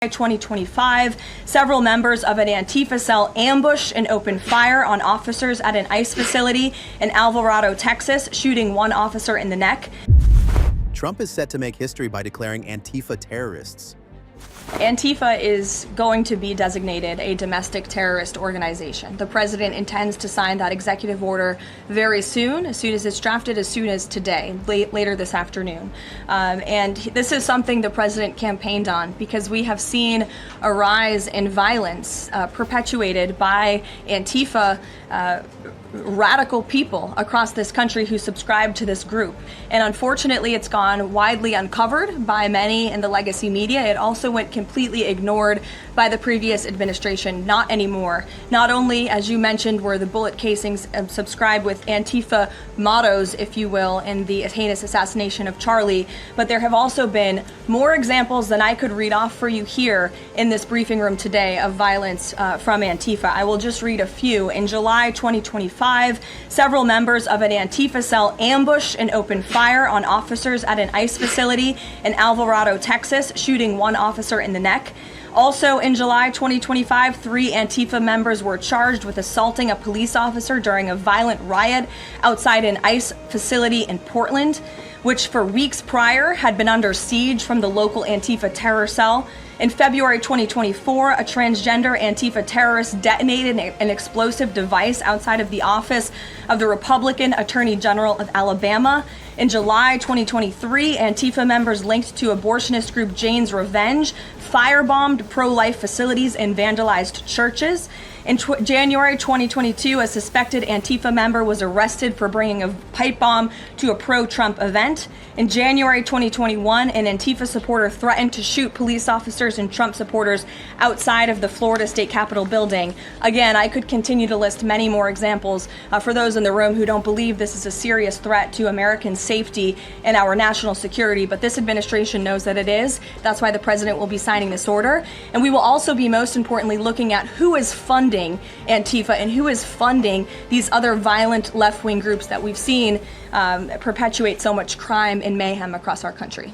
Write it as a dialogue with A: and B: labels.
A: 2025, several members of an Antifa cell ambushed and opened fire on officers at an ICE facility in Alvarado, Texas, shooting one officer in the neck.
B: Trump is set to make history by declaring Antifa terrorists.
A: Antifa is going to be designated a domestic terrorist organization. The president intends to sign that executive order very soon as it's drafted, as soon as today, later this afternoon. And this is something the president campaigned on because we have seen a rise in violence perpetuated by Antifa radical people across this country who subscribe to this group. And unfortunately, it's gone widely uncovered by many in the legacy media. It also went completely ignored by the previous administration. Not anymore. Not only, as you mentioned, were the bullet casings subscribed with Antifa mottos, if you will, in the heinous assassination of Charlie, but there have also been more examples than I could read off for you here in this briefing room today of violence from Antifa. I will just read a few. In July 2025, several members of an Antifa cell ambushed and opened fire on officers at an ICE facility in Alvarado, Texas, shooting one officer in the neck. Also in July 2025, 3 Antifa members were charged with assaulting a police officer during a violent riot outside an ICE facility in Portland, which for weeks prior had been under siege from the local Antifa terror cell. In February 2024, a transgender Antifa terrorist detonated an explosive device outside of the office of the Republican Attorney General of Alabama. In July 2023, Antifa members linked to abortionist group Jane's Revenge firebombed pro-life facilities and vandalized churches. In January 2022, a suspected Antifa member was arrested for bringing a pipe bomb to a pro-Trump event. In January 2021, an Antifa supporter threatened to shoot police officers and Trump supporters outside of the Florida State Capitol building. Again, I could continue to list many more examples for those in the room who don't believe this is a serious threat to American safety and our national security, but this administration knows that it is. That's why the president will be signing this order. And we will also be, most importantly, looking at who is funding Antifa and who is funding these other violent left-wing groups that we've seen perpetuate so much crime and mayhem across our country.